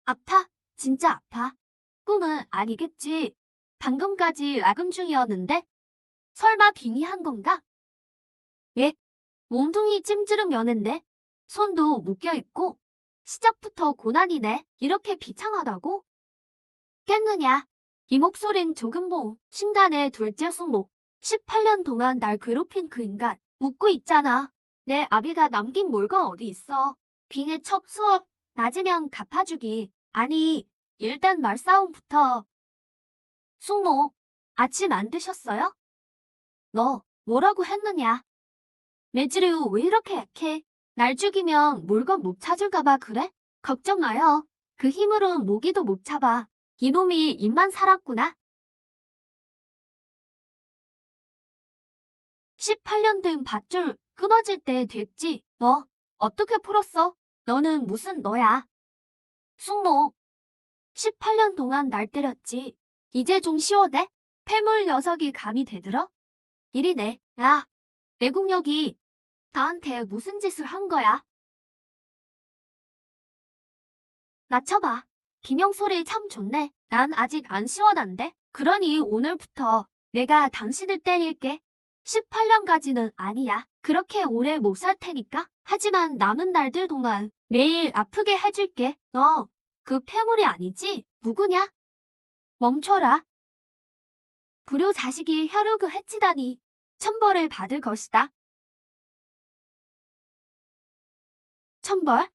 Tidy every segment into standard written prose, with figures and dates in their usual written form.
아파? 진짜 아파? 꿈은 아니겠지. 방금까지 야근 중이었는데? 설마 빙의한 건가? 예? 몸통이 찜질은 면인데? 손도 묶여있고? 시작부터 고난이네. 이렇게 비창하다고? 깼느냐? 이 목소린 조금보 신간의 둘째 숙모. 18년 동안 날 괴롭힌 그 인간. 웃고 있잖아. 내 아비가 남긴 몰가 어디 있어. 빙의 첫 수업 낮으면 갚아주기. 아니, 일단 말싸움부터. 숙모, 아침 안 드셨어요? 너 뭐라고 했느냐? 매질이 왜 이렇게 약해? 날 죽이면 물건 못 찾을까봐 그래? 걱정 마요. 그 힘으로 모기도 못 잡아. 이놈이 입만 살았구나. 18년 된 밧줄 끊어질 때 됐지. 너 어떻게 풀었어? 너는 무슨 너야? 숙모, 18년 동안 날 때렸지. 이제 좀 쉬워대? 폐물 녀석이 감히 대들어? 이리네. 야, 내국력이 나한테 무슨 짓을 한 거야? 낮춰봐. 김영 소리 참 좋네. 난 아직 안 시원한데. 그러니 오늘부터 내가 당신을 때릴게. 18년까지는 아니야. 그렇게 오래 못 살 테니까. 하지만 남은 날들 동안 매일 아프게 해줄게. 너 그 폐물이 아니지? 누구냐? 멈춰라. 불효 자식이 혈육을 해치다니 천벌을 받을 것이다. 천벌?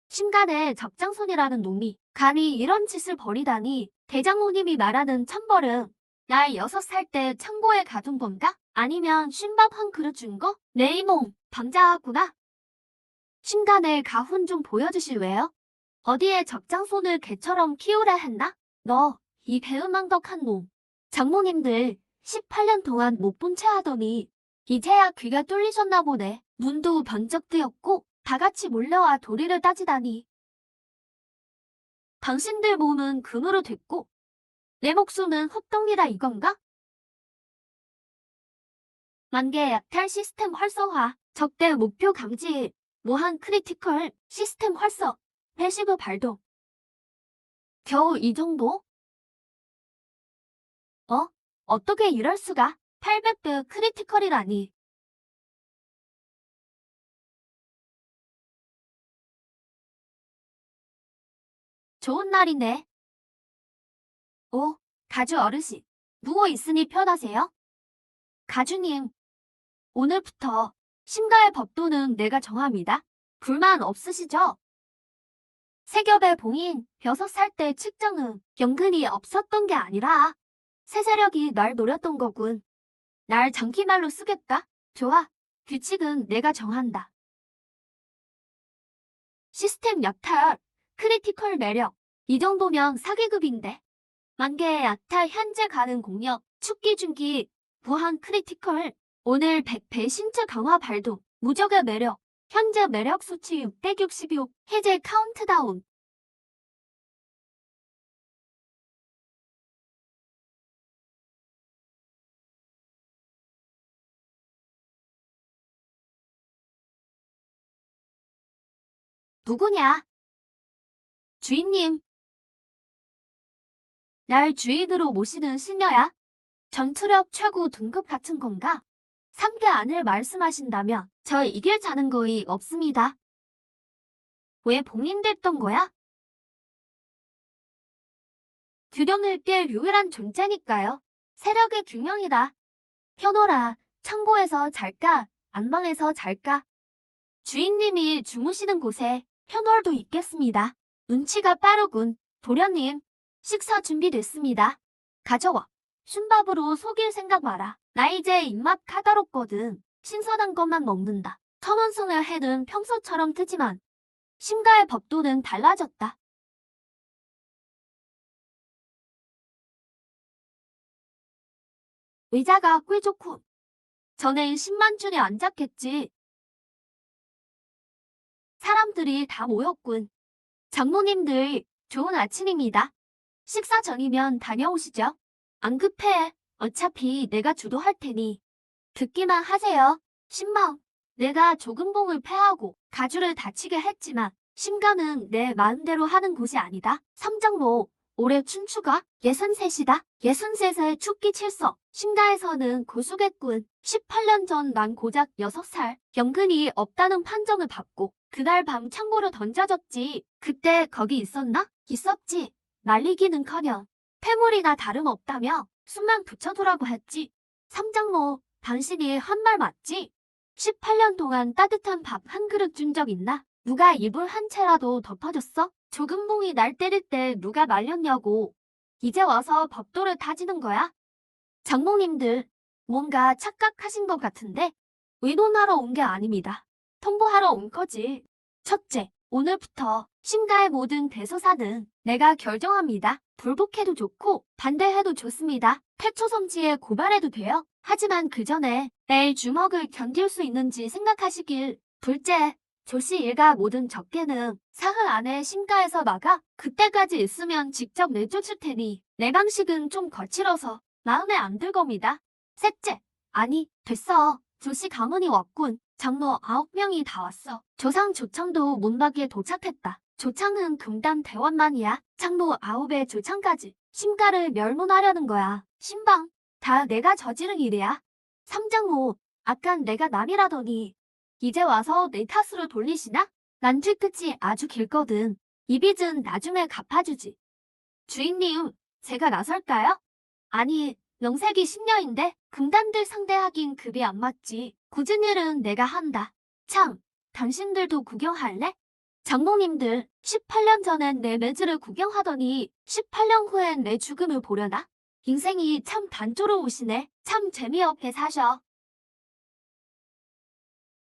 신간의 적장손이라는 놈이 감히 이런 짓을 벌이다니. 대장모님이 말하는 천벌은 날 6살 때 창고에 가둔 건가? 아니면 쉰밥 한 그릇 준 거? 내 이몸 방자하구나. 신간의 가훈 좀 보여주실래요? 어디에 적장손을 개처럼 키우라 했나? 너 이 배은망덕한 놈. 장모님들 18년 동안 못 본 채 하더니 이제야 귀가 뚫리셨나 보네. 눈도 번쩍 뜨였고 다 같이 몰려와 도리를 따지다니. 당신들 몸은 금으로 됐고 내 목숨은 헛덩이라 이건가? 만개 약탈 시스템 활성화, 적대 목표 감지, 무한 크리티컬 시스템 활성, 패시브 발동. 겨우 이 정도? 어떻게 이럴 수가? 800배 크리티컬이라니. 좋은 날이네. 오, 가주 어르신. 누워있으니 편하세요? 가주님, 오늘부터 심가의 법도는 내가 정합니다. 불만 없으시죠? 세겹의 봉인, 6살 때 측정은 연근이 없었던 게 아니라 새 세력이 날 노렸던 거군. 날 장기말로 쓰겠다? 좋아. 규칙은 내가 정한다. 시스템 약탈, 크리티컬 매력. 이 정도면 사기급인데. 만개의 약탈 현재 가능 공격, 축기 중기, 무한 크리티컬. 오늘 100배 신체 강화 발동, 무적의 매력. 현재 매력 수치 666, 해제 카운트다운. 누구냐? 주인님. 날 주인으로 모시는 신녀야? 전투력 최고 등급 같은 건가? 3개 안을 말씀하신다면 저 이길 자는 거의 없습니다. 왜 봉인됐던 거야? 균형을 깰 유일한 존재니까요. 세력의 균형이다. 현호라, 창고에서 잘까? 안방에서 잘까? 주인님이 주무시는 곳에 현월도 있겠습니다. 눈치가 빠르군. 도련님, 식사 준비됐습니다. 가져와. 쉰밥으로 속일 생각 마라. 나 이제 입맛 카다롭거든. 신선한 것만 먹는다. 천원송의 해는 평소처럼 뜨지만 심가의 법도는 달라졌다. 의자가 꽤 좋고 전엔 10만 줄이 앉았겠지. 사람들이 다 모였군. 장모님들 좋은 아침입니다. 식사 전이면 다녀오시죠. 안 급해. 어차피 내가 주도할 테니. 듣기만 하세요. 신망. 내가 조금봉을 패하고 가주를 다치게 했지만 심가는 내 마음대로 하는 곳이 아니다. 삼장로, 올해 춘추가 63이다. 63세 축기 칠석. 심가에서는 고수겠군. 18년 전 난 고작 6살. 연근이 없다는 판정을 받고 그날 밤 창고로 던져졌지. 그때 거기 있었나? 있었지. 말리기는커녕 패물이나 다름없다며 숨만 붙여두라고 했지. 삼장로, 당신이 한 말 맞지? 18년 동안 따뜻한 밥 한 그릇 준 적 있나? 누가 이불 한 채라도 덮어줬어? 조금봉이 날 때릴 때 누가 말렸냐고. 이제 와서 법도를 타지는 거야? 장모님들, 뭔가 착각하신 것 같은데 의논하러 온 게 아닙니다. 통보하러 온 거지. 첫째, 오늘부터 심가의 모든 대소사는 내가 결정합니다. 불복해도 좋고 반대해도 좋습니다. 태초성지에 고발해도 돼요. 하지만 그 전에 내일 주먹을 견딜 수 있는지 생각하시길. 둘째, 조씨 일가 모든 적개는 사흘 안에 심가에서 막아 그때까지 있으면 직접 내쫓을 테니 내 방식은 좀 거칠어서 마음에 안 들 겁니다. 셋째, 아니 됐어. 조씨 가문이 왔군. 장로 9명이 다 왔어. 조상 조창도 문밖에 도착했다. 조창은 금단 대원만이야. 장로 9의 조창까지 심가를 멸문하려는 거야. 신방, 다 내가 저지른 일이야. 삼장모, 아깐 내가 남이라더니 이제 와서 내 탓으로 돌리시나? 난 뒤끝이 아주 길거든. 이 빚은 나중에 갚아주지. 주인님, 제가 나설까요? 아니, 명색이 신녀인데 금단들 상대하긴 급이 안 맞지. 굳은 일은 내가 한다. 참, 당신들도 구경할래? 장모님들, 18년 전엔 내 매즈를 구경하더니 18년 후엔 내 죽음을 보려나? 인생이 참 단조로우시네. 참 재미없게 사셔.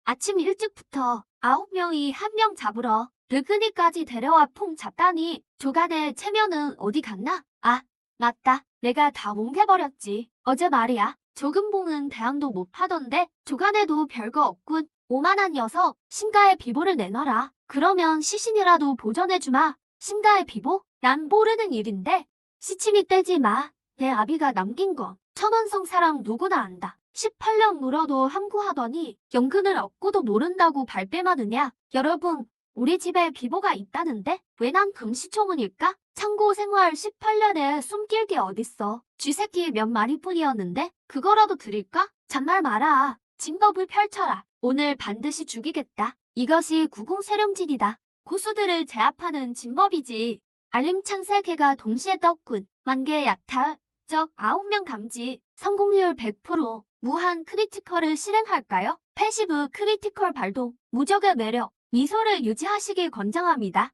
아침 일찍부터 9명이 한 명 잡으러 늙은이까지 데려와 퐁 잡다니 조간의 체면은 어디 갔나? 아, 맞다. 내가 다 뭉개버렸지. 어제 말이야. 조금봉은 대항도 못 하던데 조간에도 별거 없군. 오만한 녀석, 심가의 비보를 내놔라. 그러면 시신이라도 보전해주마. 심가의 비보? 난 모르는 일인데. 시치미 떼지 마. 내 아비가 남긴 건 천원성 사람 누구나 안다. 18년 물어도 함구하더니 연근을 얻고도 모른다고 발뺌하느냐. 여러분, 우리 집에 비보가 있다는데 왜 난 금시초문일까? 창고 생활 18년에 숨길 게 어딨어. 쥐새끼 몇 마리뿐이었는데 그거라도 드릴까? 잔말 마라. 진법을 펼쳐라. 오늘 반드시 죽이겠다. 이것이 구공세령진이다. 고수들을 제압하는 진법이지. 알림창 3개가 동시에 떴군. 만개 약탈, 적 9명 감지, 성공률 100%. 무한 크리티컬을 실행할까요? 패시브 크리티컬 발동, 무적의 매력, 미소를 유지하시길 권장합니다.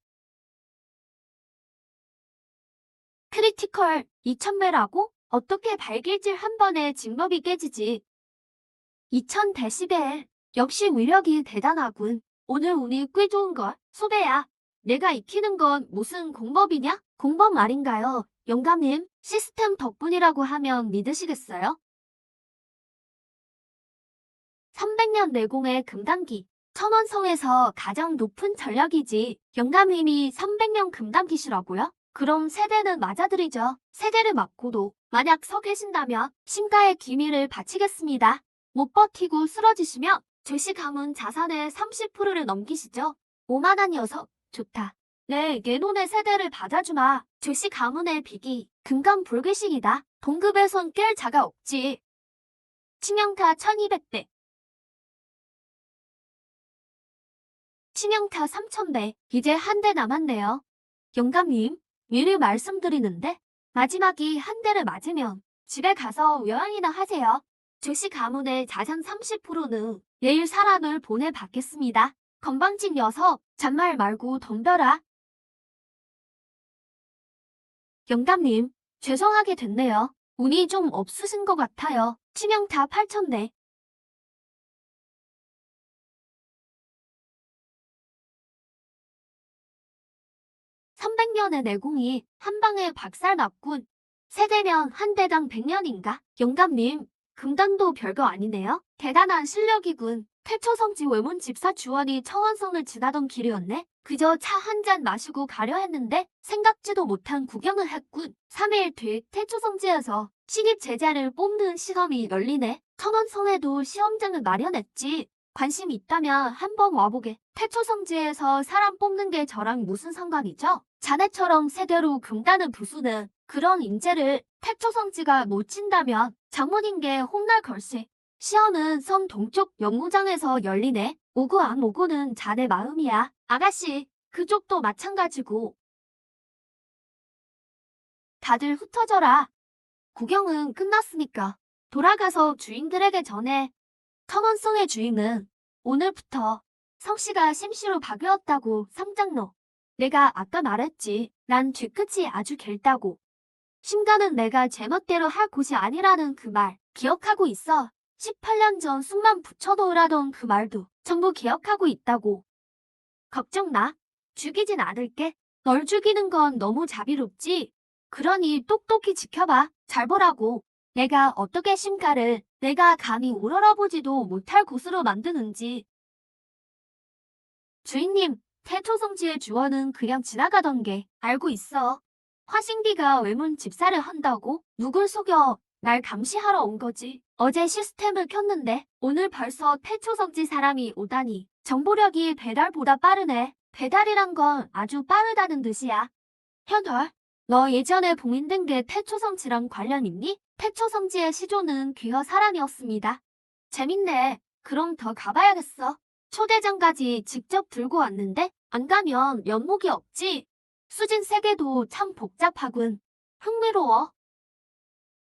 크리티컬 2000배라고? 어떻게 발길질 한 번에 진법이 깨지지? 2000데시벨. 역시 위력이 대단하군. 오늘 운이 꽤 좋은걸. 소배야. 내가 익히는 건 무슨 공법이냐? 공법 말인가요? 영감님, 시스템 덕분이라고 하면 믿으시겠어요? 300년 내공의 금단기. 천원성에서 가장 높은 전략이지. 영감님이 300년 금단기시라고요? 그럼 세대는 맞아드리죠. 세대를 맞고도 만약 서 계신다면 심가의 기밀을 바치겠습니다. 못 버티고 쓰러지시면 죄시 가문 자산의 30%를 넘기시죠. 오만한 녀석, 좋다. 내 예논의 세대를 받아주마. 죄시 가문의 빅이 금강불개식이다. 동급에선 깰 자가 없지. 치명타 1200대. 치명타 3000배. 이제 한 대 남았네요. 영감님, 미리 말씀드리는데 마지막이 한 대를 맞으면 집에 가서 요양이나 하세요. 죄시 가문의 자산 30%는 내일 사람을 보내받겠습니다. 건방진 녀석, 잔말 말고 덤벼라. 영감님, 죄송하게 됐네요. 운이 좀 없으신 것 같아요. 치명타 8000대. 300년의 내공이 한 방에 박살났군. 세대면 한 대당 100년인가? 영감님, 금단도 별거 아니네요. 대단한 실력이군. 태초성지 외문 집사 주원이 청원성을 지나던 길이었네. 그저 차 한 잔 마시고 가려 했는데 생각지도 못한 구경을 했군. 3일 뒤 태초성지에서 신입 제자를 뽑는 시험이 열리네. 청원성에도 시험장을 마련했지. 관심 있다면 한번 와보게. 태초성지에서 사람 뽑는 게 저랑 무슨 상관이죠? 자네처럼 세대로 금다는 부수는 그런 인재를 태초성지가 놓친다면 장모님께 혼날 걸세. 시험은 성 동쪽 연무장에서 열리네. 오고 안 오고는 자네 마음이야. 아가씨, 그쪽도 마찬가지고. 다들 흩어져라. 구경은 끝났으니까 돌아가서 주인들에게 전해. 천원성의 주인은 오늘부터 성씨가 심씨로 바뀌었다고 성장로. 내가 아까 말했지. 난 뒤끝이 아주 길다고. 심가는 내가 제멋대로 할 곳이 아니라는 그 말 기억하고 있어. 18년 전 숨만 붙여놓으라던 그 말도 전부 기억하고 있다고. 걱정 마. 죽이진 않을게. 널 죽이는 건 너무 자비롭지. 그러니 똑똑히 지켜봐. 잘 보라고. 내가 어떻게 심가를 내가 감히 우러러보지도 못할 곳으로 만드는지. 주인님, 태초성지의 주원은 그냥 지나가던 게 알고 있어. 화신기가 외문 집사를 한다고? 누굴 속여 날 감시하러 온 거지. 어제 시스템을 켰는데 오늘 벌써 태초성지 사람이 오다니. 정보력이 배달보다 빠르네. 배달이란 건 아주 빠르다는 뜻이야. 현월, 너 예전에 봉인된 게 태초성지랑 관련 있니? 태초성지의 시조는 귀허 사람이었습니다. 재밌네. 그럼 더 가봐야겠어. 초대장까지 직접 들고 왔는데 안 가면 면목이 없지. 수진 세계도 참 복잡하군. 흥미로워.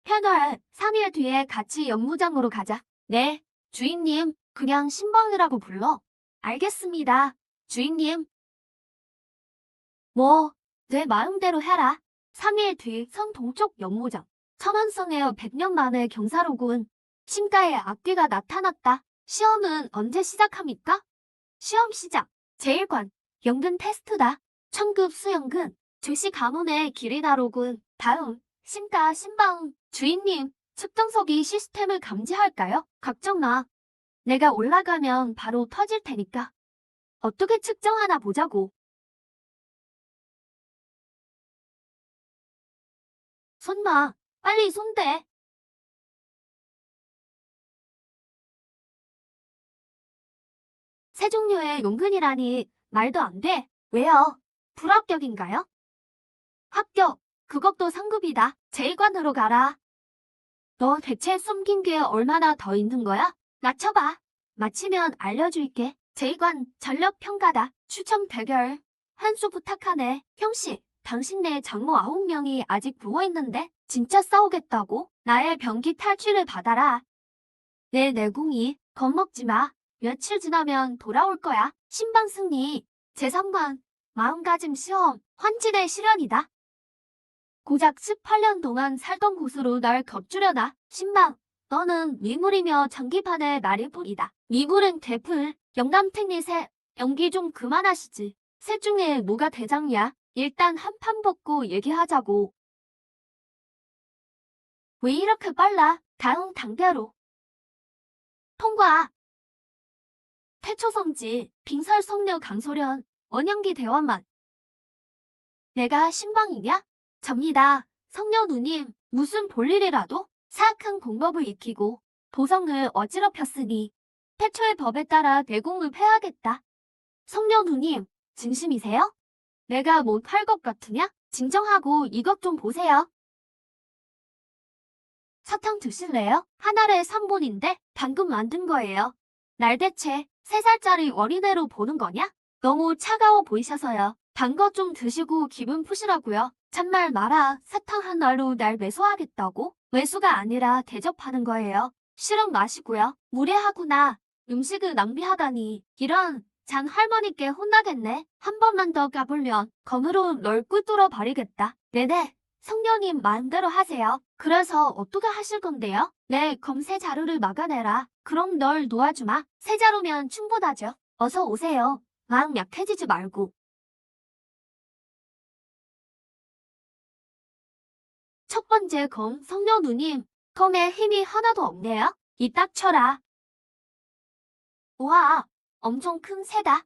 현월, 3일 뒤에 같이 연무장으로 가자. 네, 주인님, 그냥 신방이라고 불러. 알겠습니다, 주인님. 뭐, 내 마음대로 해라. 3일 뒤 성 동쪽 연무장. 천안성에 100년 만에 경사로군. 심가에 악귀가 나타났다. 시험은 언제 시작합니까? 시험 시작. 제1관, 연근 테스트다. 천급 수연근, 즉시 가문의 길이 다로군. 다음, 심가 신방. 주인님, 측정석이 시스템을 감지할까요? 걱정 마. 내가 올라가면 바로 터질 테니까. 어떻게 측정하나 보자고. 손 마. 빨리 손대. 세 종류의 용근이라니 말도 안 돼. 왜요? 불합격인가요? 합격. 그것도 상급이다. 제1관으로 가라. 너 대체 숨긴 게 얼마나 더 있는 거야? 맞춰봐. 맞히면 알려줄게. 제1관 전력 평가다. 추첨 대결. 한 수 부탁하네. 형씨, 당신네 장모 9명이 아직 부어있는데 진짜 싸우겠다고? 나의 병기 탈취를 받아라. 내 내공이 겁먹지 마. 며칠 지나면 돌아올 거야. 신방 승리. 제3관 마음가짐 시험. 환지대 실현이다. 고작 18년 동안 살던 곳으로 날 겁주려나. 신방, 너는 미물이며 전기판의 말일뿐이다. 미물은 대풀, 영감탱리새, 연기 좀 그만하시지. 셋 중에 뭐가 대장이야? 일단 한 판 벗고 얘기하자고. 왜 이렇게 빨라? 다음 단계로. 통과. 태초성지, 빙설성녀 강소련, 원영기 대원만. 내가 신방이냐? 접니다. 성녀 누님, 무슨 볼일이라도 사악한 공법을 익히고 도성을 어지럽혔으니 태초의 법에 따라 대공을 패하겠다. 성녀 누님, 진심이세요? 내가 못 할 것 같으냐? 진정하고 이것 좀 보세요. 사탕 드실래요? 한 알에 3분인데 방금 만든 거예요. 날 대체 3살짜리 어린애로 보는 거냐? 너무 차가워 보이셔서요. 단 거 좀 드시고 기분 푸시라고요. 참말 마라. 사탕 한 알로 날 매수하겠다고? 매수가 아니라 대접하는 거예요. 실은 마시고요. 무례하구나. 음식을 낭비하다니. 이런, 장 할머니께 혼나겠네. 한 번만 더 가보면 검으로 널 꿰뚫어 버리겠다. 네네. 성녀님 마음대로 하세요. 그래서 어떻게 하실 건데요? 네, 검새 자루를 막아내라. 그럼 널 놓아주마. 세 자루면 충분하죠. 어서 오세요. 마음 약해지지 말고. 첫 번째 검, 성녀 누님. 검에 힘이 하나도 없네요. 이 딱 쳐라. 우와, 엄청 큰 새다.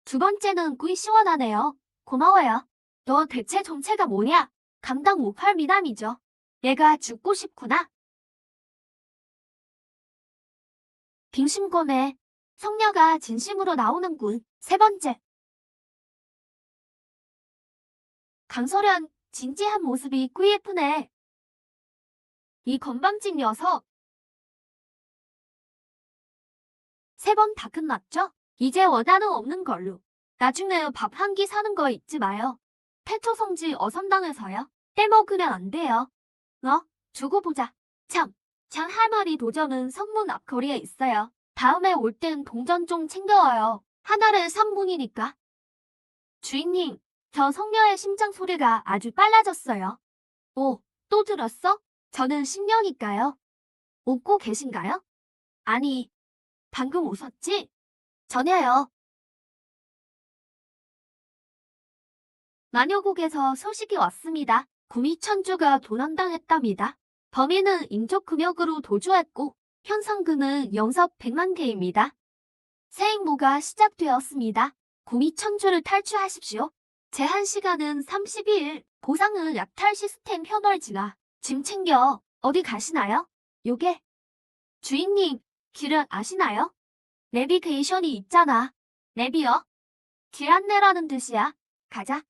두 번째는 꽤 시원하네요. 고마워요. 너 대체 정체가 뭐냐? 감당 못할 미남이죠. 얘가 죽고 싶구나. 빙심권에 성녀가 진심으로 나오는군. 세 번째. 강설현, 진지한 모습이 꽤 예쁘네. 이 건방진 녀석. 세 번 다 끝났죠? 이제 원한은 없는 걸로. 나중에 밥 한 끼 사는 거 잊지 마요. 태초 성지 어선당해서요. 떼먹으면 안 돼요. 두고 보자. 참, 장 할머니 도전은 성문 앞거리에 있어요. 다음에 올 땐 동전 좀 챙겨와요. 하나를 3분이니까. 주인님, 저 성녀의 심장 소리가 아주 빨라졌어요. 오, 또 들었어? 저는 신녀니까요. 웃고 계신가요? 아니, 방금 웃었지? 전혀요. 마녀국에서 소식이 왔습니다. 구미천주가 도난당했답니다. 범인은 인적금역으로 도주했고 현상금은 영석 100만 개입니다. 새 임무가 시작되었습니다. 구미천주를 탈출하십시오. 제한 시간은 32일. 보상은 약탈 시스템 현월지나. 짐 챙겨. 어디 가시나요? 요게. 주인님, 길은 아시나요? 내비게이션이 있잖아. 내비요? 길 안내라는 뜻이야. 가자.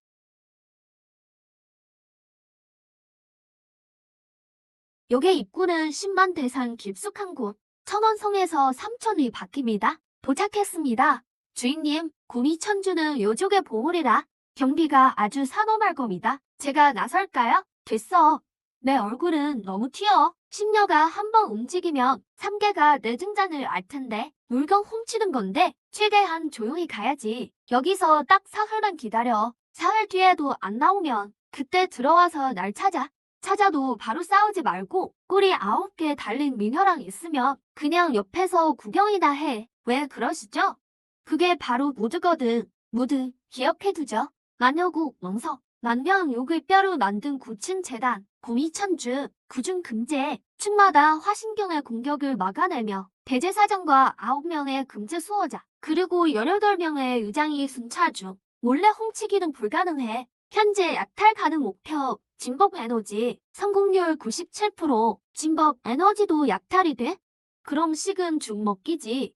요게 입구는 10만 대상 깊숙한 곳. 천원성에서 3천이 바뀝니다. 도착했습니다. 주인님, 구미천주는 요족의 보물이라 경비가 아주 사노말 겁니다. 제가 나설까요? 됐어. 내 얼굴은 너무 튀어. 심녀가 한번 움직이면 3개가 내 등잔을 알 텐데 물건 훔치는 건데 최대한 조용히 가야지. 여기서 딱 사흘만 기다려. 사흘 뒤에도 안 나오면 그때 들어와서 날 찾아. 찾아도 바로 싸우지 말고 꼬리 9개 달린 미녀랑 있으면 그냥 옆에서 구경이나 해. 왜 그러시죠? 그게 바로 무드거든. 무드, 기억해두죠. 마녀국, 멍석, 만병욕을 뼈로 만든 9층 재단, 구미천주, 구중금제, 층마다 화신경의 공격을 막아내며 대제사장과 9명의 금제 수호자, 그리고 18명의 의장이 순찰 중. 몰래 훔치기는 불가능해. 현재 약탈 가능 목표, 진법 에너지, 성공률 97%, 진법 에너지도 약탈이 돼? 그럼 식은 죽 먹기지.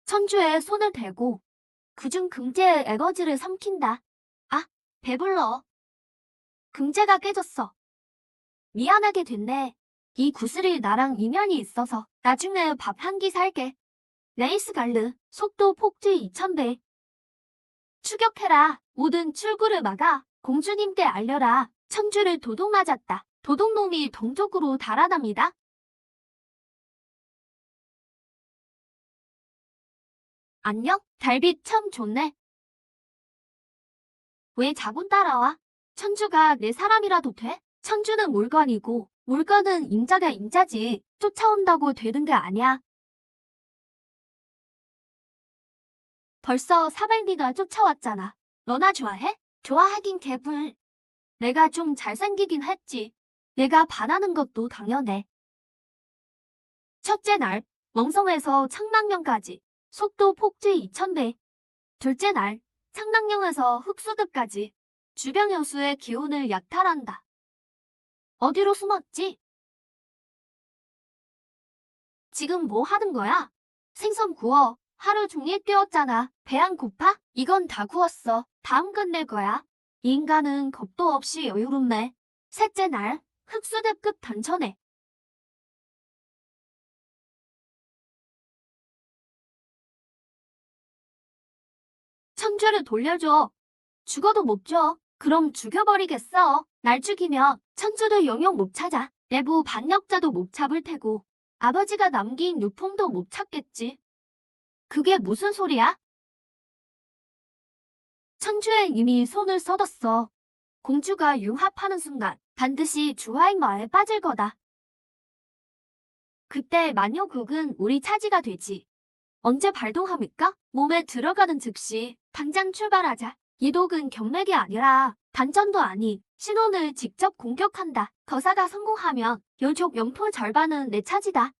천주에 손을 대고 그중 금제의 에너지를 삼킨다. 아, 배불러. 금제가 깨졌어. 미안하게 됐네. 이 구슬이 나랑 인연이 있어서 나중에 밥 한 끼 살게. 레이스 갈르, 속도 폭주 2000배. 추격해라. 모든 출구를 막아. 공주님께 알려라. 천주를 도둑 맞았다. 도둑놈이 동족으로 달아납니다. 안녕? 달빛 참 좋네. 왜 자군 따라와? 천주가 내 사람이라도 돼? 천주는 물건이고 물건은 임자가 임자지. 쫓아온다고 되는 게 아니야. 벌써 400리가 쫓아왔잖아. 너나 좋아해? 좋아하긴 개불. 내가 좀 잘생기긴 했지. 내가 반하는 것도 당연해. 첫째 날, 멍성에서 창랑령까지 속도 폭주 2000배. 둘째 날, 창랑령에서 흑수드까지 주변 여수의 기온을 약탈한다. 어디로 숨었지? 지금 뭐 하는 거야? 생선 구워. 하루 종일 뛰었잖아. 배 안 고파? 이건 다 구웠어. 다음 끝낼 거야. 이 인간은 겁도 없이 여유롭네. 셋째 날, 흑수대급 단천에. 천주를 돌려줘. 죽어도 못 줘. 그럼 죽여버리겠어. 날 죽이면 천주도 영영 못 찾아. 내부 반역자도 못 잡을 테고 아버지가 남긴 유품도 못 찾겠지. 그게 무슨 소리야? 천주에 이미 손을 써뒀어. 공주가 융합하는 순간 반드시 주화인마에 빠질 거다. 그때 마녀국은 우리 차지가 되지. 언제 발동합니까? 몸에 들어가는 즉시 당장 출발하자. 이 독은 경맥이 아니라 단전도 아닌 신혼을 직접 공격한다. 거사가 성공하면 요족 영토 절반은 내 차지다.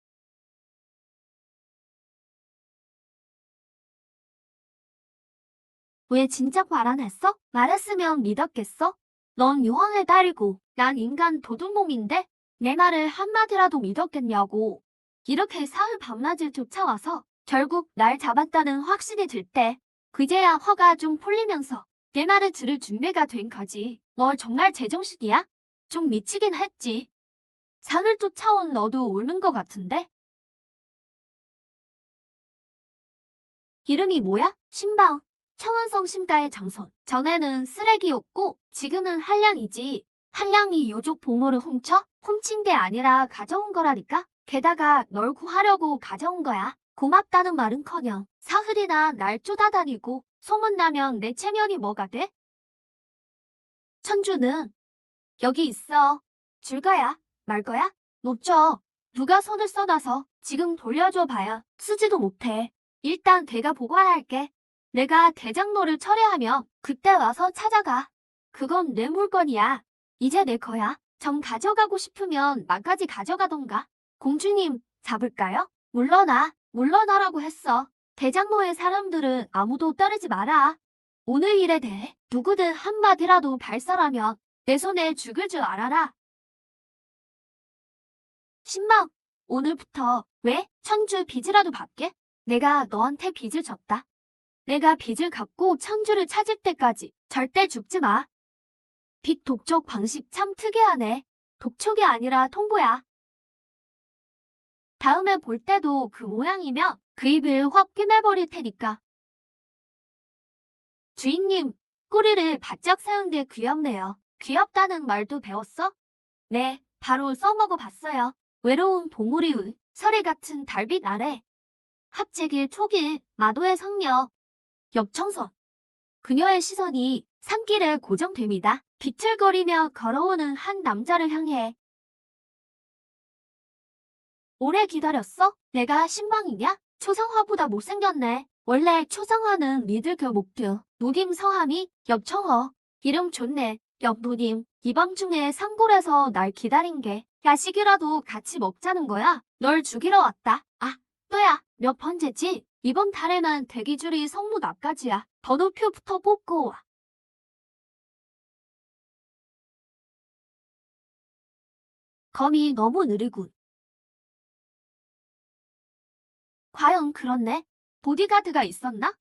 왜 진작 말 안 했어? 말했으면 믿었겠어? 넌 유황의 딸이고 난 인간 도둑놈인데 내 말을 한마디라도 믿었겠냐고. 이렇게 사흘 밤낮을 쫓아와서 결국 날 잡았다는 확신이 들 때, 그제야 화가 좀 풀리면서 내 말을 들을 준비가 된 거지. 너 정말 제정신이야? 좀 미치긴 했지. 산을 쫓아온 너도 옳는 것 같은데? 이름이 뭐야? 신방. 청원성 심가의 장손. 전에는 쓰레기였고 지금은 한량이지. 한량이 요족 보물을 훔쳐? 훔친 게 아니라 가져온 거라니까? 게다가 널 구하려고 가져온 거야. 고맙다는 말은커녕 사흘이나 날 쫓아다니고 소문나면 내 체면이 뭐가 돼? 천주는 여기 있어. 줄 거야? 말 거야? 못 줘. 누가 손을 써놔서 지금 돌려줘 봐야 쓰지도 못해. 일단 내가 보관할게. 내가 대장로를 철회하면 그때 와서 찾아가. 그건 내 물건이야. 이제 내 거야. 정 가져가고 싶으면 나까지 가져가던가. 공주님, 잡을까요? 물러나. 물러나라고 했어. 대장로의 사람들은 아무도 따르지 마라. 오늘 일에 대해 누구든 한마디라도 발설하면 내 손에 죽을 줄 알아라. 신방, 오늘부터 왜 천주 빚이라도 받게? 내가 너한테 빚을 졌다. 내가 빚을 갚고 천주를 찾을 때까지 절대 죽지 마. 빚 독촉 방식 참 특이하네. 독촉이 아니라 통보야. 다음에 볼 때도 그 모양이면 그 입을 확 꿰매버릴 테니까. 주인님, 꼬리를 바짝 세운 게 귀엽네요. 귀엽다는 말도 배웠어? 네, 바로 써먹어 봤어요. 외로운 봉우리 서리 같은 달빛 아래. 합체길 초길 마도의 성녀. 역청선. 그녀의 시선이 산길에 고정됩니다. 비틀거리며 걸어오는 한 남자를 향해. 오래 기다렸어? 내가 신방이냐? 초상화보다 못생겼네. 원래 초상화는 미들교 목표. 누님 성함이 역청허. 이름 좋네. 역누님. 이 밤 중에 산골에서 날 기다린 게 야식이라도 같이 먹자는 거야. 널 죽이러 왔다. 아, 또야. 몇 번째지? 이번 달에만 대기줄이 성무 나까지야. 번호표부터 뽑고 와. 검이 너무 느리군. 과연 그렇네. 보디가드가 있었나?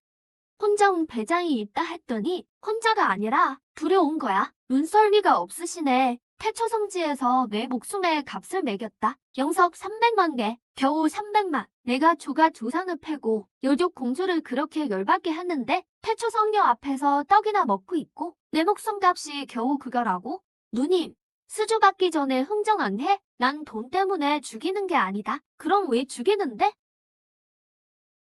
혼자 온 배장이 있다 했더니 혼자가 아니라 두려운 거야. 눈썰미가 없으시네. 태초성지에서 내 목숨의 값을 매겼다. 영석 300만 개, 겨우 300만. 내가 조가 조상을 패고 요족 공주를 그렇게 열받게 했는데 태초성녀 앞에서 떡이나 먹고 있고 내 목숨값이 겨우 그거라고? 누님, 수주 받기 전에 흥정 안 해? 난 돈 때문에 죽이는 게 아니다. 그럼 왜 죽이는데?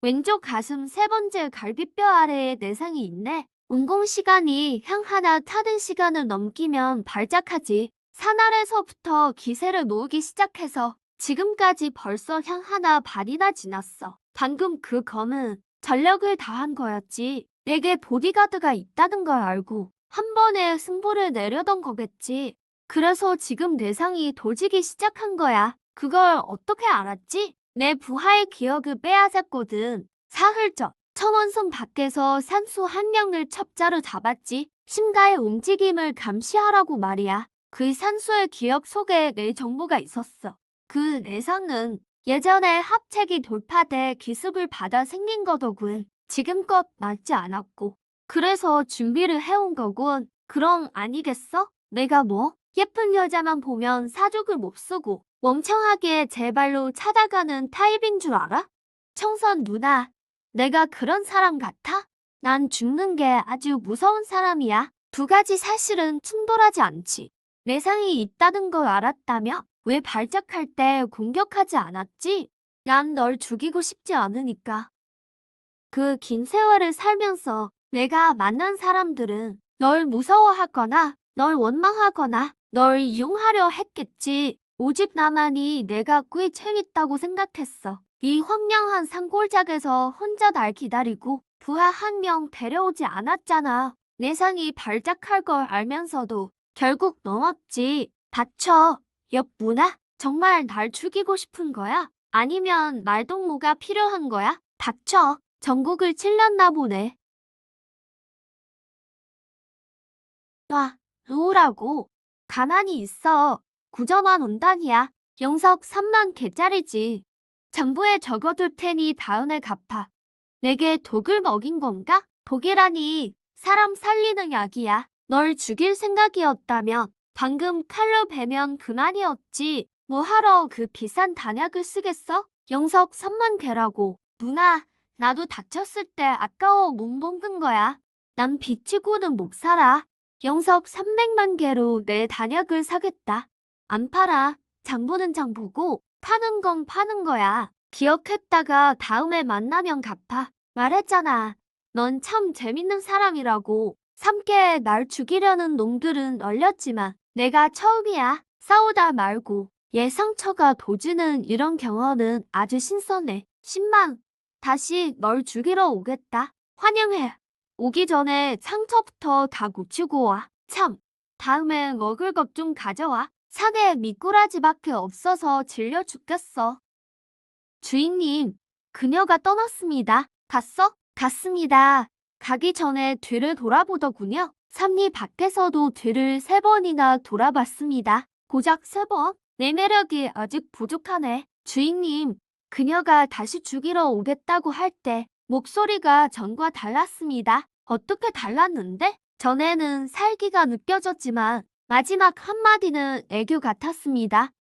왼쪽 가슴 세 번째 갈비뼈 아래에 내상이 있네. 운공 시간이 향 하나 타는 시간을 넘기면 발작하지. 산 아래서부터 기세를 모으기 시작해서 지금까지 벌써 향 하나 반이나 지났어. 방금 그 검은 전력을 다한 거였지. 내게 보디가드가 있다는 걸 알고 한 번에 승부를 내려던 거겠지. 그래서 지금 내상이 도지기 시작한 거야. 그걸 어떻게 알았지? 내 부하의 기억을 빼앗았거든. 사흘 전 청원성 밖에서 산수 한 명을 첩자로 잡았지. 심가의 움직임을 감시하라고 말이야. 그 산수의 기억 속에 내 정보가 있었어. 그 내상은 예전에 합책이 돌파돼 기습을 받아 생긴 거더군. 지금껏 맞지 않았고. 그래서 준비를 해온 거군. 그럼 아니겠어? 내가 뭐? 예쁜 여자만 보면 사족을 못 쓰고 멍청하게 제 발로 찾아가는 타입인 줄 알아? 청선 누나, 내가 그런 사람 같아? 난 죽는 게 아주 무서운 사람이야. 두 가지 사실은 충돌하지 않지. 내상이 있다는 걸 알았다며? 왜 발작할 때 공격하지 않았지? 난 널 죽이고 싶지 않으니까. 그 긴 세월을 살면서 내가 만난 사람들은 널 무서워하거나 널 원망하거나 널 이용하려 했겠지. 오직 나만이 내가 꽤 재밌다고 생각했어. 이 황량한 산골작에서 혼자 날 기다리고 부하 한 명 데려오지 않았잖아. 내상이 발작할 걸 알면서도 결국 넘었지. 닥쳐. 옆문아, 정말 날 죽이고 싶은 거야? 아니면 말동무가 필요한 거야? 닥쳐. 전국을 찔렀나 보네. 놔, 놓으라고. 가만히 있어. 구점만 온단이야. 영석 3만 개짜리지. 장부에 적어둘 테니 다음에 갚아. 내게 독을 먹인 건가? 독이라니 사람 살리는 약이야. 널 죽일 생각이었다면 방금 칼로 베면 그만이었지. 뭐하러 그 비싼 단약을 쓰겠어? 영석 3만 개라고. 누나, 나도 다쳤을 때 아까워 못 먹은 거야. 난 비치고는 못 살아. 영석 300만 개로 내 단약을 사겠다. 안 팔아. 장보는 장보고 파는 건 파는 거야. 기억했다가 다음에 만나면 갚아. 말했잖아. 넌 참 재밌는 사람이라고. 삼계에 날 죽이려는 놈들은 널렸지만 내가 처음이야. 싸우다 말고. 얘 상처가 도지는 이런 경험은 아주 신선해. 10만. 다시 널 죽이러 오겠다. 환영해. 오기 전에 상처부터 다 고치고 와. 참. 다음에 먹을 것 좀 가져와. 산에 미꾸라지밖에 없어서 질려 죽겠어. 주인님, 그녀가 떠났습니다. 갔어? 갔습니다. 가기 전에 뒤를 돌아보더군요. 삼리 밖에서도 뒤를 3번이나 돌아봤습니다. 고작 3번? 내 매력이 아직 부족하네. 주인님, 그녀가 다시 죽이러 오겠다고 할 때 목소리가 전과 달랐습니다. 어떻게 달랐는데? 전에는 살기가 느껴졌지만 마지막 한마디는 애교 같았습니다.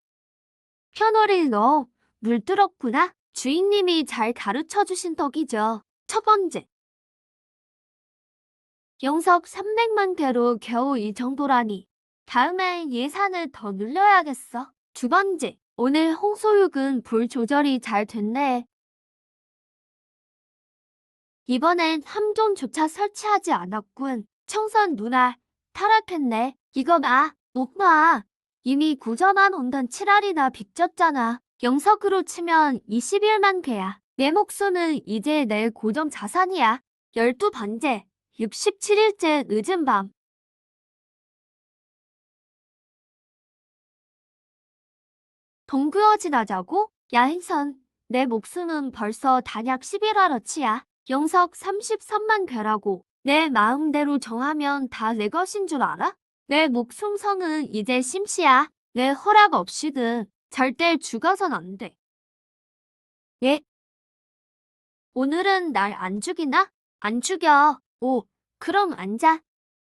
현호를 넣어 물들었구나. 주인님이 잘 가르쳐주신 덕이죠. 첫 번째. 영석 300만 개로 겨우 이 정도라니. 다음엔 예산을 더 늘려야겠어. 두 번째. 오늘 홍소육은 불 조절이 잘 됐네. 이번엔 함정조차 설치하지 않았군. 청선 누나, 타락했네. 이거 봐, 못 봐. 이미 구전한 온단 7알이나 빚졌잖아. 영석으로 치면 21만 개야. 내 목숨은 이제 내 고정 자산이야. 12번째, 67일째 늦은 밤. 동구어진 하자고? 야행선, 내 목숨은 벌써 단약 11알어치야. 영석 33만 개라고. 내 마음대로 정하면 다 내 것인 줄 알아? 내 목숨성은 이제 심씨야. 내 허락 없이든 절대 죽어선 안 돼. 예? 오늘은 날 안 죽이나? 안 죽여. 오, 그럼 앉아.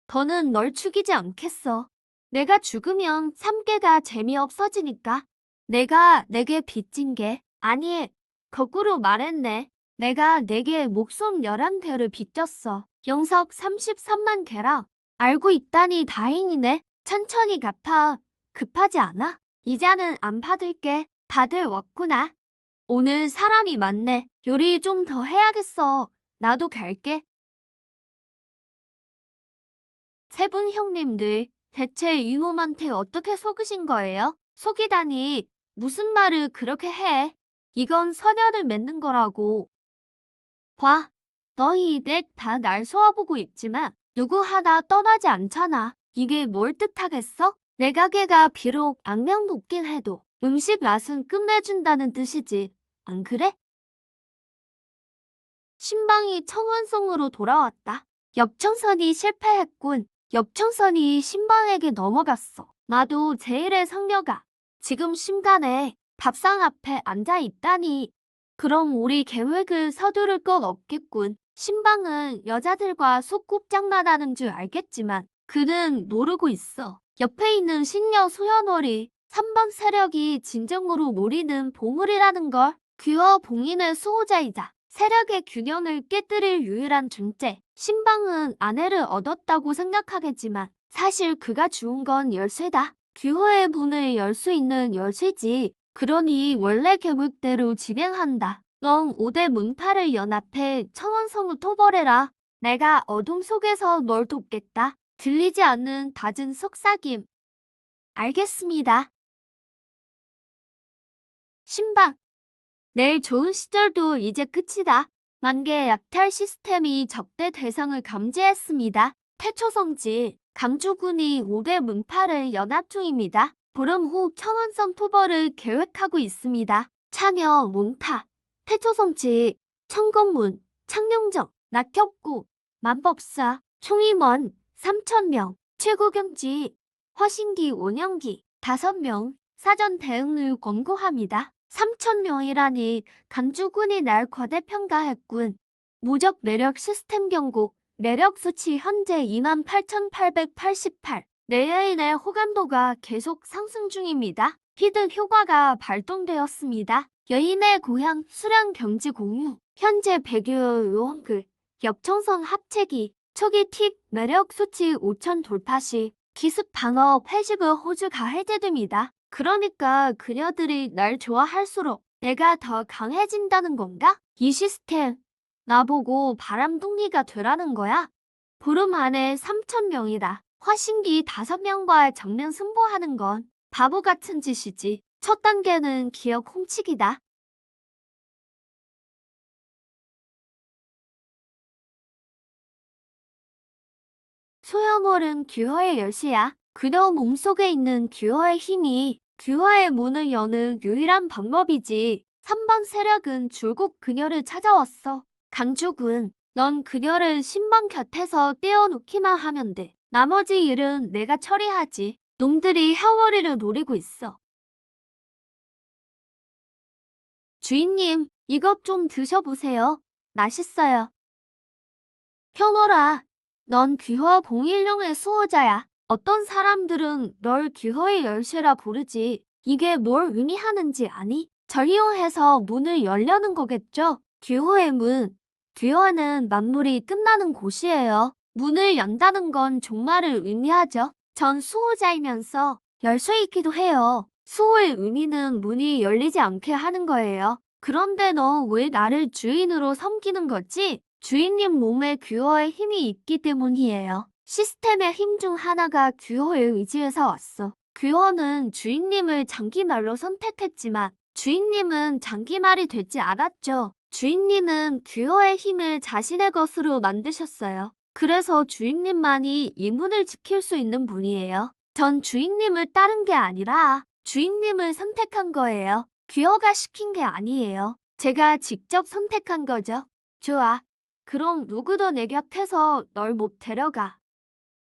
더는 널 죽이지 않겠어. 내가 죽으면 삼계가 재미없어지니까. 내가 내게 빚진 게, 아니, 거꾸로 말했네. 내가 내게 목숨 11개를 빚졌어. 영석 33만 개라. 알고 있다니 다행이네. 천천히 갚아. 급하지 않아? 이자는 안 받을게. 다들 왔구나. 오늘 사람이 많네. 요리 좀 더 해야겠어. 나도 갈게. 세 분 형님들, 대체 이놈한테 어떻게 속으신 거예요? 속이다니, 무슨 말을 그렇게 해? 이건 선연을 맺는 거라고. 봐, 너희 넷 다 날 쏘아보고 있지만 누구 하나 떠나지 않잖아. 이게 뭘 뜻하겠어? 내 가게가 비록 악명 높긴 해도 음식 맛은 끝내준다는 뜻이지. 안 그래? 신방이 청원성으로 돌아왔다. 역청선이 실패했군. 역청선이 신방에게 넘어갔어. 나도 제일의 상녀가 지금 심간에 밥상 앞에 앉아 있다니. 그럼 우리 계획을 서두를 것 없겠군. 신방은 여자들과 소꿉장난하는 줄 알겠지만 그는 모르고 있어. 옆에 있는 신녀 소현월이 3번 세력이 진정으로 노리는 보물이라는 걸. 귀와 봉인의 수호자이자 세력의 균형을 깨뜨릴 유일한 존재. 신방은 아내를 얻었다고 생각하겠지만 사실 그가 주운 건 열쇠다. 귀호의 문을 열 수 있는 열쇠지. 그러니 원래 계획대로 진행한다. 넌 5대 문파를 연합해 청원성을 토벌해라. 내가 어둠 속에서 널 돕겠다. 들리지 않는 낮은 속삭임. 알겠습니다. 신방. 내일 좋은 시절도 이제 끝이다. 만개 약탈 시스템이 적대 대상을 감지했습니다. 태초성지, 강주군이 5대 문파를 연합 중입니다. 보름 후 청원성 토벌을 계획하고 있습니다. 참여 몽타, 태초성지, 청건문, 창룡정, 낙협구, 만법사, 총임원 3,000명, 최고경지, 허신기 5년기 5명, 사전 대응을 권고합니다. 3,000명이라니 강주군이 날 과대평가했군. 무적 매력 시스템 경고. 매력 수치 현재 28,888. 내 여인의 호감도가 계속 상승 중입니다. 히든 효과가 발동되었습니다. 여인의 고향 수량 경지 공유. 현재 배교 요원글. 역청선 합체기. 초기 틱 매력 수치 5,000 돌파 시 기습 방어 패시브 호주가 해제됩니다. 그러니까 그녀들이 날 좋아할수록 내가 더 강해진다는 건가? 이 시스템 나보고 바람둥이가 되라는 거야? 보름 안에 3,000명이다. 화신기 5명과 정면 승부하는 건 바보 같은 짓이지. 첫 단계는 기억 훔치기다. 소영월은 규허의 열쇠야. 그녀 몸속에 있는 규허의 힘이 규허의 문을 여는 유일한 방법이지. 3번 세력은 줄곧 그녀를 찾아왔어. 강주군, 넌 그녀를 신방 곁에서 떼어놓기만 하면 돼. 나머지 일은 내가 처리하지. 놈들이 혀머리를 노리고 있어. 주인님, 이것 좀 드셔보세요. 맛있어요. 혀머라, 넌 귀허 010의 수호자야. 어떤 사람들은 널 귀허의 열쇠라 부르지. 이게 뭘 의미하는지 아니? 전이용해서 문을 열려는 거겠죠? 귀허의 문. 귀허는 만물이 끝나는 곳이에요. 문을 연다는 건 종말을 의미하죠. 전 수호자이면서 열쇠이기도 해요. 수호의 의미는 문이 열리지 않게 하는 거예요. 그런데 너 왜 나를 주인으로 섬기는 거지? 주인님 몸에 귀허의 힘이 있기 때문이에요. 시스템의 힘 중 하나가 귀허의 의지에서 왔어. 귀허는 주인님을 장기말로 선택했지만 주인님은 장기말이 되지 않았죠. 주인님은 귀허의 힘을 자신의 것으로 만드셨어요. 그래서 주인님만이 이 문을 지킬 수 있는 분이에요. 전 주인님을 따른 게 아니라 주인님을 선택한 거예요. 귀허가 시킨 게 아니에요. 제가 직접 선택한 거죠. 좋아. 그럼 누구도 내 곁에서 널 못 데려가.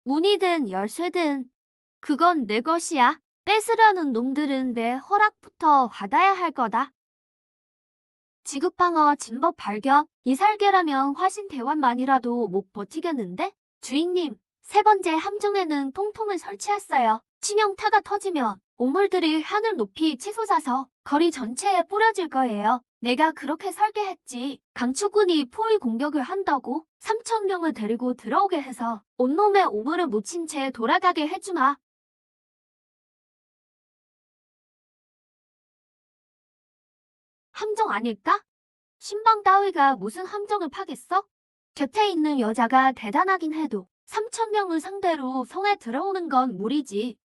문이든 열쇠든 그건 내 것이야. 뺏으려는 놈들은 내 허락부터 받아야 할 거다. 지급방어 진법 발견. 이 살개라면 화신 대원만이라도 못 버티겠는데? 주인님, 3번째 함정에는 통통을 설치했어요. 치명타가 터지면 오물들이 하늘 높이 치솟아서 거리 전체에 뿌려질 거예요. 내가 그렇게 설계했지. 강추군이 포위 공격을 한다고 3,000명을 데리고 들어오게 해서 온몸에 오물을 묻힌 채 돌아가게 해주마. 함정 아닐까? 신방 따위가 무슨 함정을 파겠어? 곁에 있는 여자가 대단하긴 해도 3,000명을 상대로 성에 들어오는 건 무리지.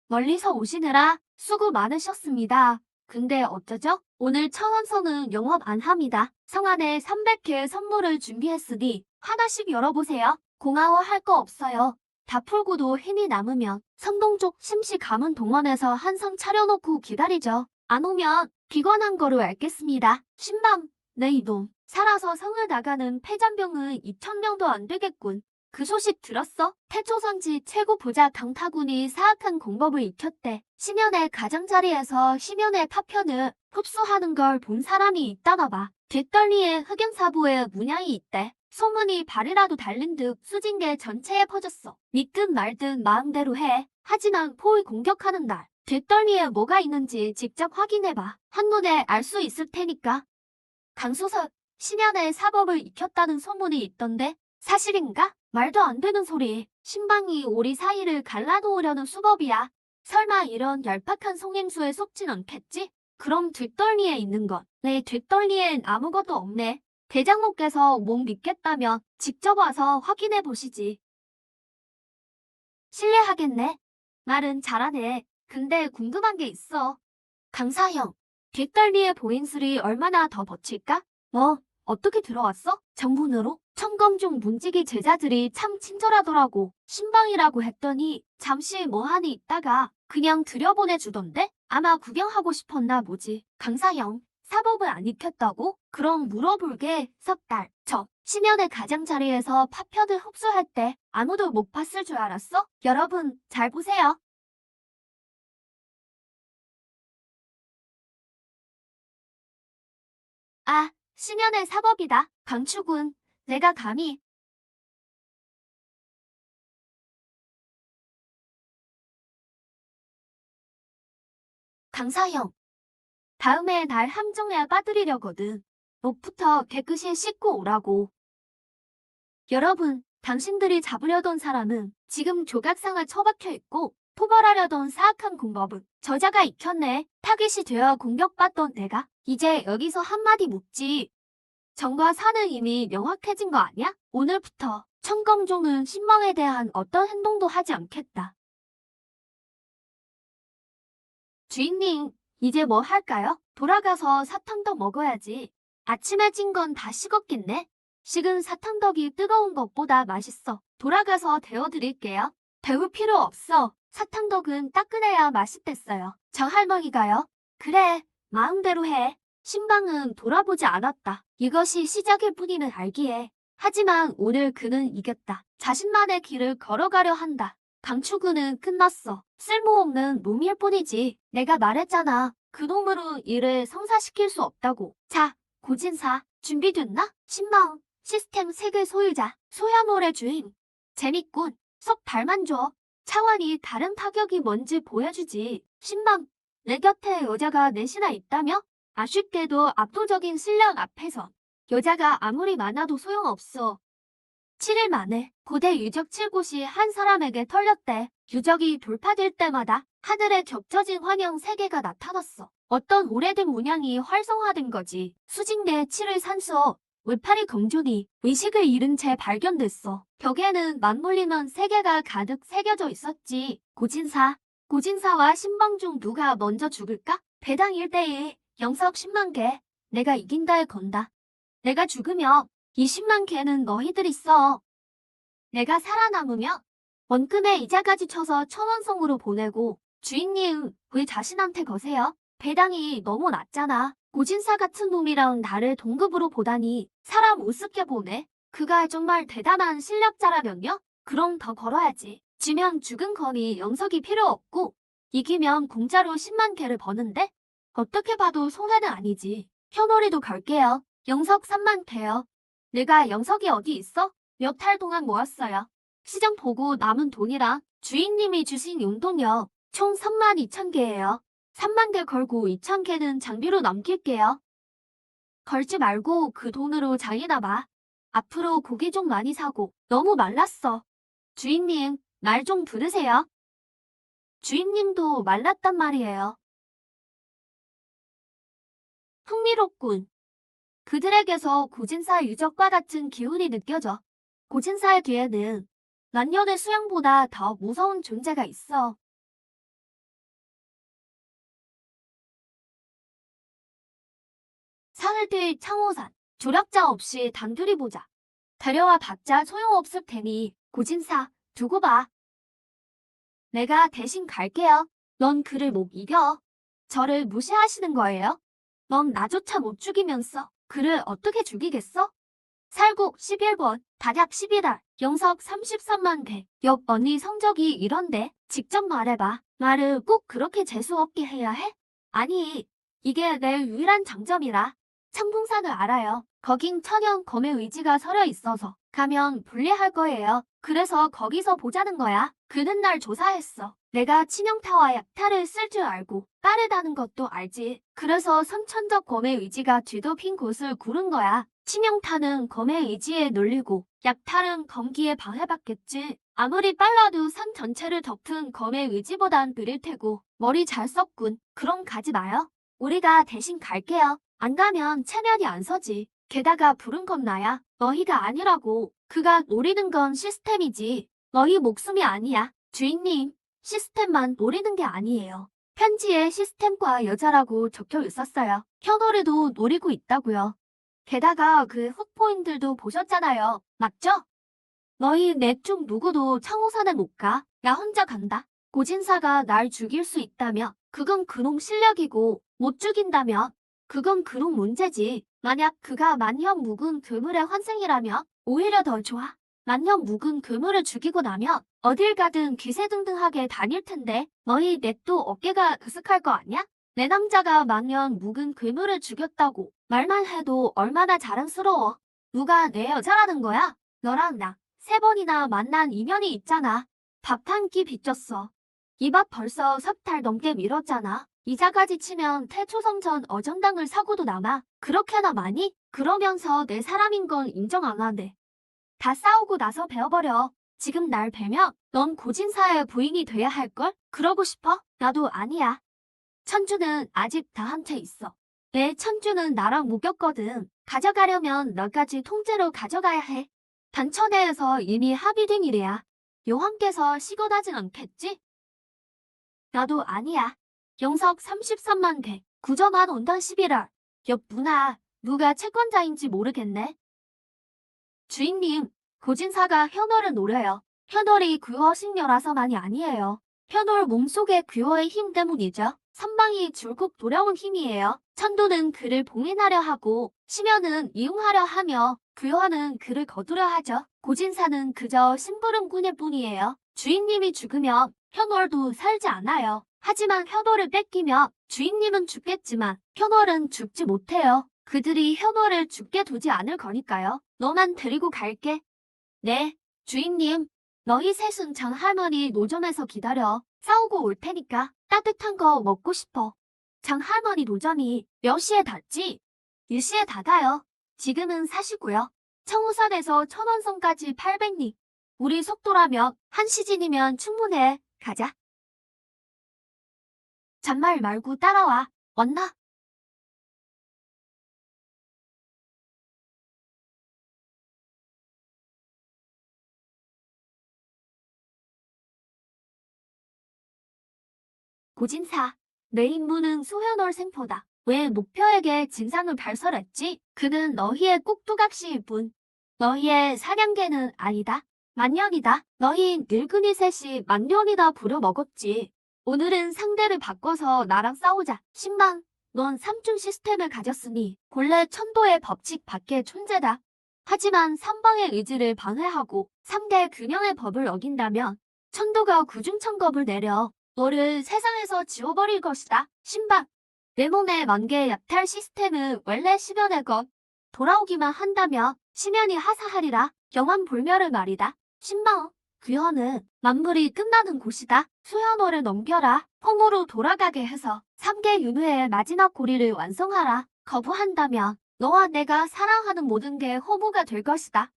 멀리서 오시느라 수고 많으셨습니다. 근데 어쩌죠? 오늘 천원성은 영업 안 합니다. 성 안에 300개의 선물을 준비했으니 하나씩 열어보세요. 고마워할 거 없어요. 다 풀고도 힘이 남으면 성동 쪽 심시 가문 동원에서 한 성 차려놓고 기다리죠. 안 오면 비관한 거로 알겠습니다. 신방, 내 이놈. 살아서 성을 나가는 패잔병은 2,000명도 안 되겠군. 그 소식 들었어? 태초선지 최고 부자 강타군이 사악한 공법을 익혔대. 심연의 가장자리에서 심연의 파편을 흡수하는 걸 본 사람이 있다나 봐. 뒷덜미에 흑연사부에 문양이 있대. 소문이 발이라도 달린 듯 수진계 전체에 퍼졌어. 믿든 말든 마음대로 해. 하지만 포위 공격하는 날 뒷덜미에 뭐가 있는지 직접 확인해봐. 한눈에 알 수 있을 테니까. 강소석, 심연의 사법을 익혔다는 소문이 있던데 사실인가? 말도 안 되는 소리. 신방이 우리 사이를 갈라놓으려는 수법이야. 설마 이런 얄팍한 송행수에 속진 않겠지? 그럼 뒷덜미에 있는 것. 내 뒷덜미엔 아무것도 없네. 대장목께서 못 믿겠다면 직접 와서 확인해 보시지. 실례하겠네. 말은 잘하네. 근데 궁금한 게 있어. 강사형, 뒷덜미에 보인 술이 얼마나 더 버틸까? 뭐, 어떻게 들어왔어? 정문으로? 청검종 문지기 제자들이 참 친절하더라고. 신방이라고 했더니 잠시 뭐하니 있다가 그냥 들여보내주던데? 아마 구경하고 싶었나 보지. 강사형, 사법을 안 익혔다고? 그럼 물어볼게. 석 달. 심연의 가장자리에서 파편을 흡수할 때 아무도 못 봤을 줄 알았어? 여러분, 잘 보세요. 아, 심연의 사법이다. 강추군, 내가 감히. 강사형, 다음에 날 함정에 빠뜨리려거든. 옷부터 깨끗이 씻고 오라고. 여러분, 당신들이 잡으려던 사람은 지금 조각상을 처박혀 있고 포괄하려던 사악한 공법은 저자가 익혔네. 타깃이 되어 공격받던 내가 이제 여기서 한마디 묻지. 정과 사는 이미 명확해진 거 아니야? 오늘부터 청검종은 신망에 대한 어떤 행동도 하지 않겠다. 주인님, 이제 뭐 할까요? 돌아가서 사탕도 먹어야지. 아침에 찐 건 다 식었겠네? 식은 사탕덕이 뜨거운 것보다 맛있어. 돌아가서 데워드릴게요. 데울 필요 없어. 사탕덕은 따끈해야 맛있댔어요. 저 할머니가요? 그래, 마음대로 해. 신방은 돌아보지 않았다. 이것이 시작일 뿐이는 알기에. 하지만 오늘 그는 이겼다. 자신만의 길을 걸어가려 한다. 강추구는 끝났어. 쓸모없는 놈일 뿐이지. 내가 말했잖아. 그 놈으로 일을 성사시킬 수 없다고. 자, 고진사, 준비됐나? 신망, 시스템 세계 소유자, 소야몰의 주인. 재밌군. 속 발만 줘. 차원이 다른 타격이 뭔지 보여주지. 신망, 내 곁에 여자가 넷이나 있다며? 아쉽게도 압도적인 실력 앞에서 여자가 아무리 많아도 소용없어. 7일 만에 고대 유적 7곳이 한 사람에게 털렸대. 유적이 돌파될 때마다 하늘에 겹쳐진 환영 3개가 나타났어. 어떤 오래된 문양이 활성화된 거지. 수직내 7의 산소, 울파리 검존이 의식을 잃은 채 발견됐어. 벽에는 맞물리는 3개가 가득 새겨져 있었지. 고진사와 신방 중 누가 먼저 죽을까? 배당 1대1, 영석 10만 개. 내가 이긴다에 건다. 내가 죽으면 20만 개는 너희들이 써. 내가 살아남으면 원금에 이자까지 쳐서 천원성으로 보내고. 주인님, 왜 자신한테 거세요? 배당이 너무 낮잖아. 고진사 같은 놈이랑 나를 동급으로 보다니 사람 우습게 보네. 그가 정말 대단한 실력자라면요? 그럼 더 걸어야지. 지면 죽은 거니 영석이 필요 없고 이기면 공짜로 10만 개를 버는데? 어떻게 봐도 손해는 아니지. 현월이도 걸게요. 영석 3만 개요. 내가 영석이 어디 있어? 몇 달 동안 모았어요. 시장 보고 남은 돈이랑 주인님이 주신 용돈이요. 총 3만 2천 개예요. 3만 개 걸고 2천 개는 장비로 넘길게요. 걸지 말고 그 돈으로 장이나 봐. 앞으로 고기 좀 많이 사고. 너무 말랐어. 주인님, 말 좀 들으세요. 주인님도 말랐단 말이에요. 흥미롭군. 그들에게서 고진사 유적과 같은 기운이 느껴져. 고진사의 뒤에는 난년의 수양보다 더 무서운 존재가 있어. 산을 뛸 창호산, 조력자 없이 단둘이 보자. 데려와 봤자 소용없을 테니 고진사, 두고 봐. 내가 대신 갈게요. 넌 그를 못 이겨. 저를 무시하시는 거예요? 넌 나조차 못 죽이면서 그를 어떻게 죽이겠어? 살국 11번, 다략 11알, 영석 33만 대. 옆 언니 성적이 이런데 직접 말해봐. 말을 꼭 그렇게 재수없게 해야 해? 아니, 이게 내 유일한 장점이라. 청풍산을 알아요. 거긴 천연 검의 의지가 서려 있어서 가면 불리할 거예요. 그래서 거기서 보자는 거야. 그는 날 조사했어. 내가 치명타와 약탈을 쓸 줄 알고 빠르다는 것도 알지. 그래서 선천적 검의 의지가 뒤덮인 곳을 고른 거야. 치명타는 검의 의지에 놀리고 약탈은 검기에 방해받겠지. 아무리 빨라도 산 전체를 덮은 검의 의지보단 느릴 테고. 머리 잘 썼군. 그럼 가지 마요. 우리가 대신 갈게요. 안 가면 체면이 안 서지. 게다가 부른 건 나야. 너희가 아니라고. 그가 노리는 건 시스템이지. 너희 목숨이 아니야. 주인님, 시스템만 노리는 게 아니에요. 편지에 시스템과 여자라고 적혀 있었어요. 현호를 노리고 있다고요. 게다가 그 흑포인들도 보셨잖아요. 맞죠? 너희 넷 중 누구도 청호산에 못 가. 나 혼자 간다. 고진사가 날 죽일 수 있다며 그건 그놈 실력이고 못 죽인다며 그건 그놈 문제지. 만약 그가 만년 묵은 괴물의 환생이라면 오히려 더 좋아. 만년 묵은 괴물을 죽이고 나면 어딜 가든 기세등등하게 다닐 텐데 너희 넷도 어깨가 으슥할 거 아니야? 내 남자가 만년 묵은 괴물을 죽였다고 말만 해도 얼마나 자랑스러워. 누가 내 여자라는 거야? 너랑 나 3번이나 만난 인연이 있잖아. 밥 한 끼 빚졌어. 이 밥 벌써 3달 넘게 미뤘잖아. 이자까지 치면 태초성전 어정당을 사고도 남아. 그렇게나 많이? 그러면서 내 사람인 건 인정 안 하네. 다 싸우고 나서 배워버려. 지금 날 뵈면 넌 고진사의 부인이 돼야 할걸? 그러고 싶어? 나도 아니야. 천주는 아직 나한테 있어. 내 천주는 나랑 묶였거든. 가져가려면 너까지 통째로 가져가야 해. 단천회에서 이미 합의된 일이야. 여왕께서 시건하진 않겠지? 나도 아니야. 영석 33만 대, 구점한 온당 11월. 여분아, 누가 채권자인지 모르겠네. 주인님, 고진사가 현월을 노려요. 현월이 귀어식녀라서만이 아니에요. 현월 몸속의 귀어의 힘 때문이죠. 선방이 줄곧 노려온 힘이에요. 천도는 그를 봉인하려 하고 심연은 이용하려 하며 귀어는 그를 거두려 하죠. 고진사는 그저 심부름꾼일 뿐이에요. 주인님이 죽으면 현월도 살지 않아요. 하지만 현월을 뺏기면 주인님은 죽겠지만 현월은 죽지 못해요. 그들이 현월을 죽게 두지 않을 거니까요. 너만 데리고 갈게. 네, 주인님. 너희 셋은 장 할머니 노점에서 기다려. 싸우고 올 테니까 따뜻한 거 먹고 싶어. 장 할머니 노점이 몇 시에 닫지? 2시에 닫아요. 지금은 사시고요. 청우산에서 천원선까지 800리. 우리 속도라면 1시진이면 충분해. 가자. 잔말 말고 따라와. 왔나? 고진사. 내 임무는 소현월 생포다. 왜 목표에게 진상을 발설했지? 그는 너희의 꼭두각시일 뿐. 너희의 사냥개는 아니다. 만년이다. 너희 늙은이 셋이 만년이다 부려먹었지. 오늘은 상대를 바꿔서 나랑 싸우자. 신방, 넌 삼중 시스템을 가졌으니 본래 천도의 법칙 밖의 존재다. 하지만 삼방의 의지를 방해하고 3대 균형의 법을 어긴다면 천도가 구중천겁을 내려 너를 세상에서 지워버릴 것이다. 신방, 내 몸의 만개 약탈 시스템은 원래 심연의 것. 돌아오기만 한다면 심연이 하사하리라. 영환불멸을 말이다. 신방, 귀현은 만물이 끝나는 곳이다. 수현호를 넘겨라. 홈으로 돌아가게 해서 3개 윤회의 마지막 고리를 완성하라. 거부한다면 너와 내가 사랑하는 모든 게 허무가 될 것이다.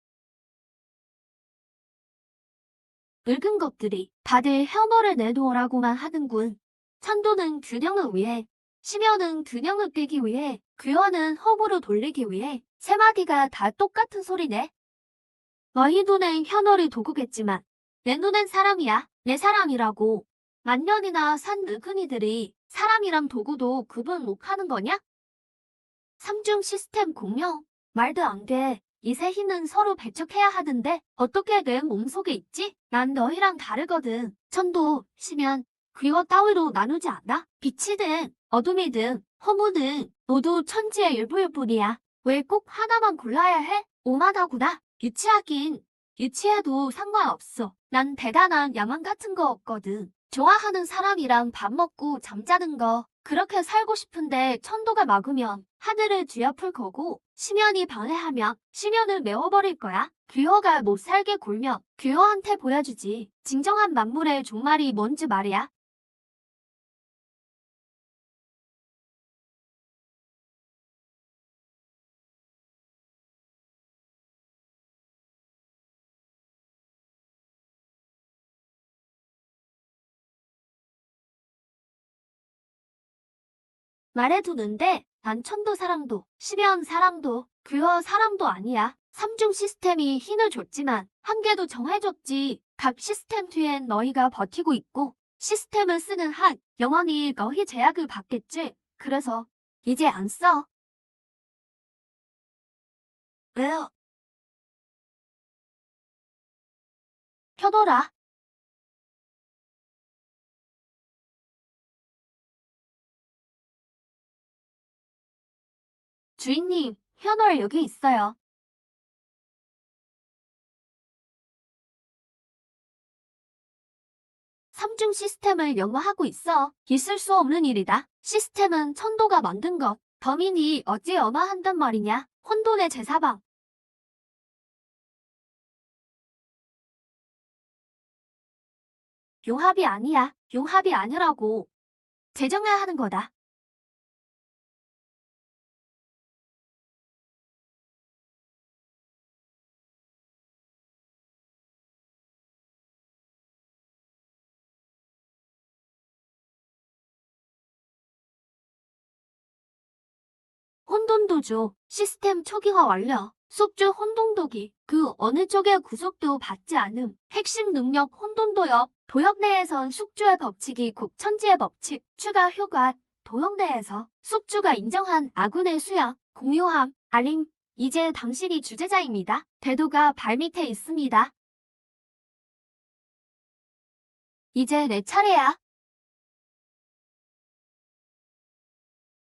늙은 것들이 다들 혐오를 내놓으라고만 하는군. 천도는 균형을 위해, 심연은 균형을 깨기 위해, 귀원은 허무로 돌리기 위해 세 마디가 다 똑같은 소리네. 너희 눈엔 현월이 도구겠지만 내 눈엔 사람이야. 내 사람이라고. 만년이나 산 늙은이들이 사람이랑 도구도 구분 못하는 거냐? 삼중 시스템 공명. 말도 안 돼. 이 세 힘은 서로 배척해야 하는데 어떻게 내 몸속에 있지? 난 너희랑 다르거든. 천도, 심연, 귀어 따위로 나누지 않아. 빛이든 어둠이든 허무든 모두 천지의 일부일 뿐이야. 왜 꼭 하나만 골라야 해? 오만하구나. 유치하긴. 유치해도 상관없어. 난 대단한 야망 같은 거 없거든. 좋아하는 사람이랑 밥 먹고 잠자는 거. 그렇게 살고 싶은데 천도가 막으면 하늘을 뒤엎을 거고 심연이 방해하면 심연을 메워버릴 거야. 귀허가 못 살게 굴면 귀허한테 보여주지. 진정한 만물의 종말이 뭔지 말이야. 말해두는데 난 천도 사람도 심연 사람도 귀허 사람도 아니야. 삼중 시스템이 힘을 줬지만 한계도 정해줬지. 각 시스템 뒤엔 너희가 버티고 있고 시스템을 쓰는 한 영원히 너희 제약을 받겠지. 그래서 이제 안 써. 왜요? 켜둬라. 주인님, 현월 여기 있어요. 삼중 시스템을 연구하고 있어. 있을 수 없는 일이다. 시스템은 천도가 만든 것. 범인이 어찌 어마한단 말이냐. 혼돈의 제사방. 용합이 아니야. 용합이 아니라고. 재정해야 하는 거다. 혼돈도주 시스템 초기화 완료. 숙주 혼돈도기 그 어느 쪽의 구속도 받지 않음. 핵심 능력 혼돈도역. 도역 내에선 숙주의 법칙이 곡천지의 법칙. 추가 효과. 도역 내에서 숙주가 인정한 아군의 수양. 공유함. 알림. 이제 당신이 주제자입니다. 대도가 발밑에 있습니다. 이제 내 차례야.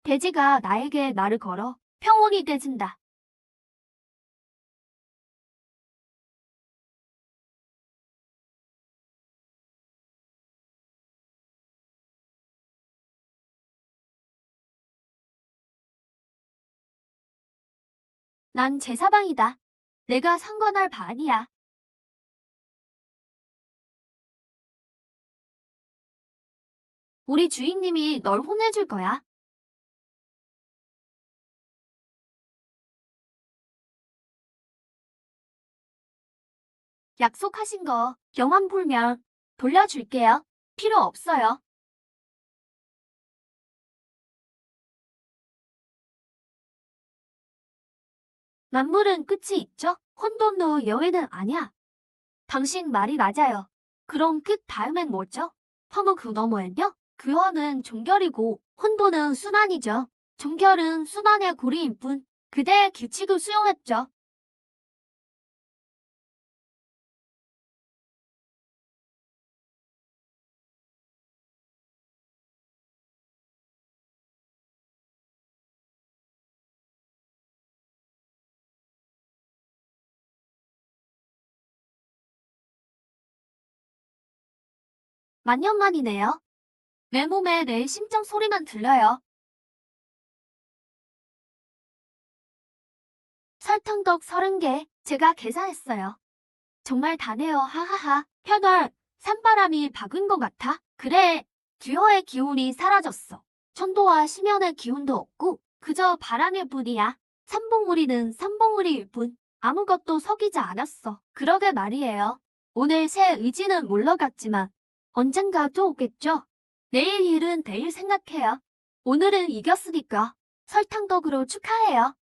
돼지가 나에게 말을 걸어 평온이 깨진다. 난 제사방이다. 내가 상관할 바 아니야. 우리 주인님이 널 혼내줄 거야. 약속하신 거 영환 불면 돌려줄게요. 필요 없어요. 만물은 끝이 있죠? 혼돈도 여외는 아니야. 당신 말이 맞아요. 그럼 끝 다음엔 뭐죠? 허무 그 너머엔요? 그거는 종결이고 혼돈은 순환이죠. 종결은 순환의 고리일 뿐. 그대의 규칙을 수용했죠. 만년만이네요. 내 몸에 내 심장 소리만 들려요. 설탕떡 30개 제가 계산했어요. 정말 다네요. 하하하. 현월, 산바람이 박은 것 같아. 그래, 듀어의 기운이 사라졌어. 천도와 심연의 기운도 없고 그저 바람일 뿐이야. 삼봉우리는 삼봉우리일 뿐. 아무것도 석이지 않았어. 그러게 말이에요. 오늘 새 의지는 물러갔지만 언젠가 또 오겠죠. 내일 일은 내일 생각해요. 오늘은 이겼으니까 설탕떡으로 축하해요.